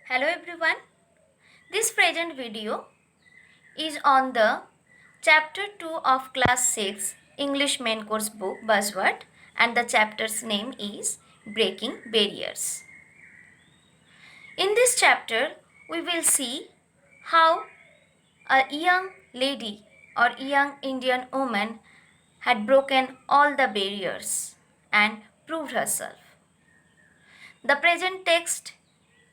Hello everyone. This present video is on the chapter 2 of class 6 English main course book Buzzword, and the chapter's name is Breaking Barriers. In this chapter we will see how a young lady or young Indian woman had broken all the barriers and proved herself. The present text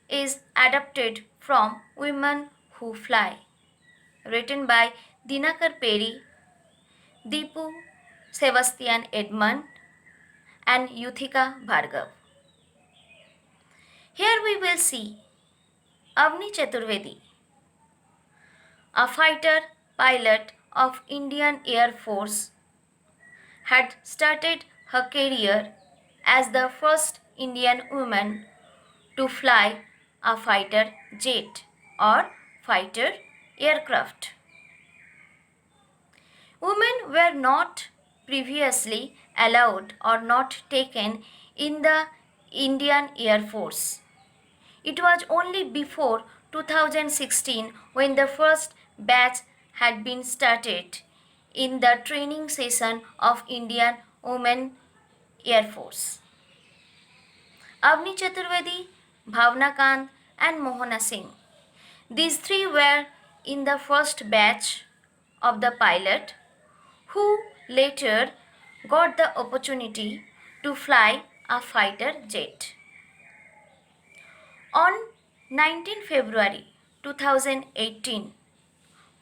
is adapted from Women Who Fly, written by Dinakar Peri, Deepu Sebastian Edmund, and Yuthika Bhargav. Here we will see Avni Chaturvedi, a fighter pilot of Indian Air Force, had started her career as the first Indian woman to fly a fighter jet or fighter aircraft. Women were not previously allowed or not taken in the Indian Air Force. It was only before 2016 when the first batch had been started in the training session of Indian Women Air Force. Avni Chaturvedi, Bhavna Kant, and Mohana Singh. These three were in the first batch of the pilot who later got the opportunity to fly a fighter jet. On 19 February 2018,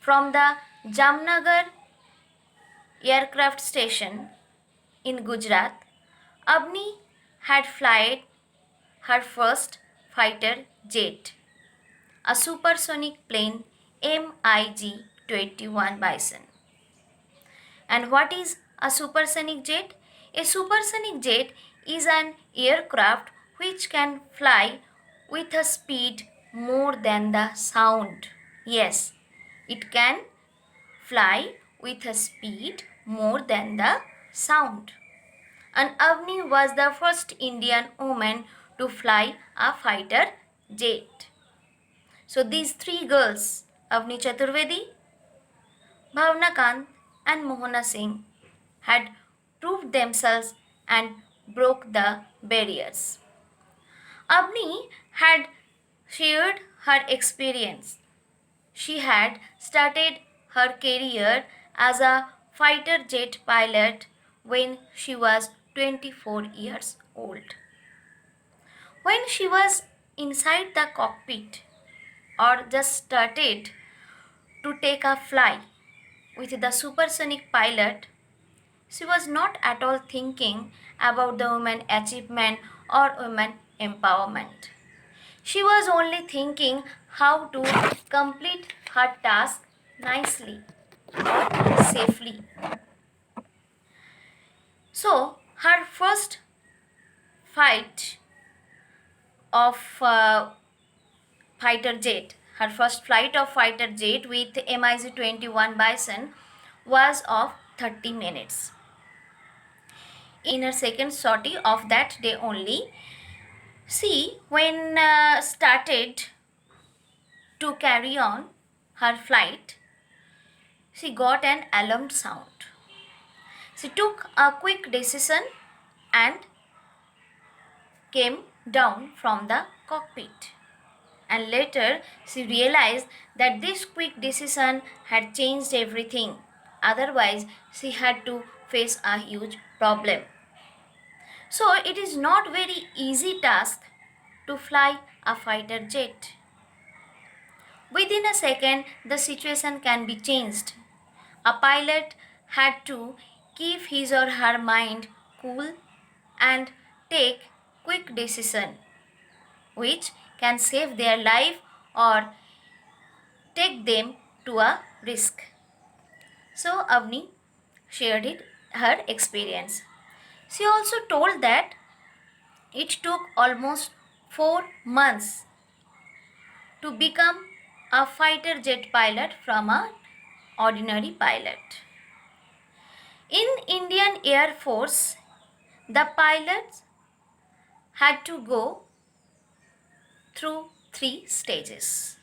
from the Jamnagar aircraft station in Gujarat, Avni had flown her first fighter jet, a supersonic plane MiG-21 Bison. And what is a supersonic jet? A supersonic jet is an aircraft which can fly with a speed more than the sound. Yes, it can fly with a speed more than the sound. And Avni was the first Indian woman to fly a fighter jet. So these three girls, Avni Chaturvedi, Bhavna Kant, and Mohana Singh, had proved themselves and broke the barriers. Avni had shared her experience. She had started her career as a fighter jet pilot when she was 24 years old. When she was inside the cockpit or just started to take a fly with the supersonic pilot, she was not at all thinking about the women achievement or women empowerment. She was only thinking how to complete her task nicely or safely. So, her first fight of fighter jet, her first flight of fighter jet with MiG-21 Bison was of 30 minutes. In her second sortie of that day only, she when started to carry on her flight, she got an alarm sound. She took a quick decision and came down from the cockpit. And later she realized that this quick decision had changed everything. Otherwise, she had to face a huge problem. So it is not very easy task to fly a fighter jet. Within a second, the situation can be changed. A pilot had to keep his or her mind cool and take quick decision which can save their life or take them to a risk. So Avni shared her experience. She also told that it took almost 4 months to become a fighter jet pilot from an ordinary pilot. In Indian Air Force, the pilots had to go through three stages.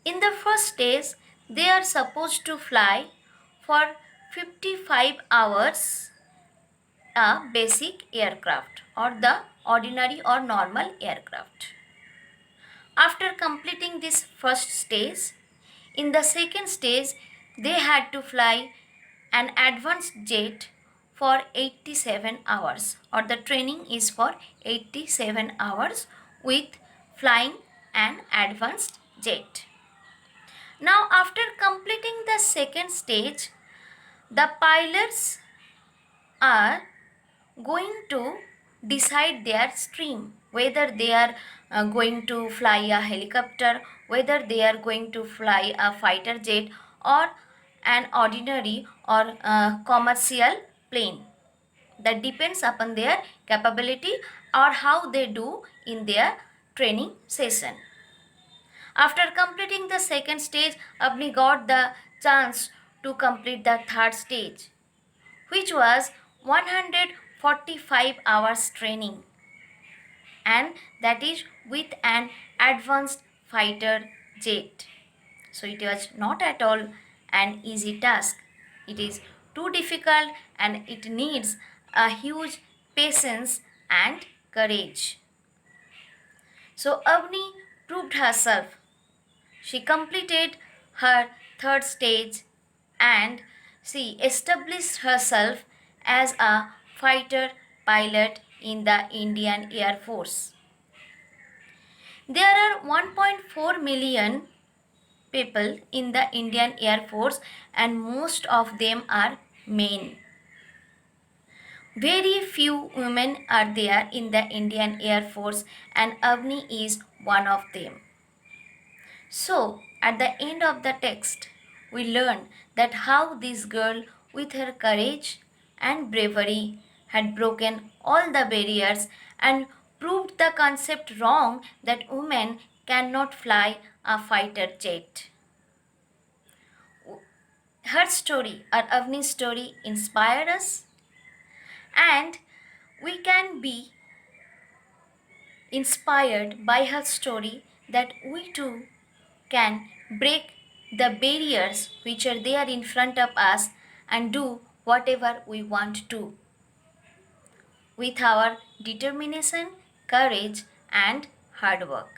In the first stage, they are supposed to fly for 55 hours a basic aircraft or the ordinary or normal aircraft. After completing this first stage, in the second stage, they had to fly an advanced jet for 87 hours, or the training is for 87 hours with flying an advanced jet. Now, after completing the second stage, the pilots are going to decide their stream, whether they are going to fly a helicopter, whether they are going to fly a fighter jet or an ordinary or commercial plane. That depends upon their capability or how they do in their training session. After completing the second stage, Avni got the chance to complete the third stage, which was 145 hours training, and that is with an advanced fighter jet. So it was not at all an easy task. It is too difficult and it needs a huge patience and courage. So Avni proved herself. She completed her third stage and she established herself as a fighter pilot in the Indian Air Force. There are 1.4 million people in the Indian Air Force and most of them are men. Very few women are there in the Indian Air Force and Avni is one of them. So, at the end of the text, we learn that how this girl, with her courage and bravery, had broken all the barriers and proved the concept wrong that women cannot fly a fighter jet. Her story, or Avni's story, inspired us, and we can be inspired by her story that we too can break the barriers which are there in front of us and do whatever we want to with our determination, courage, and hard work.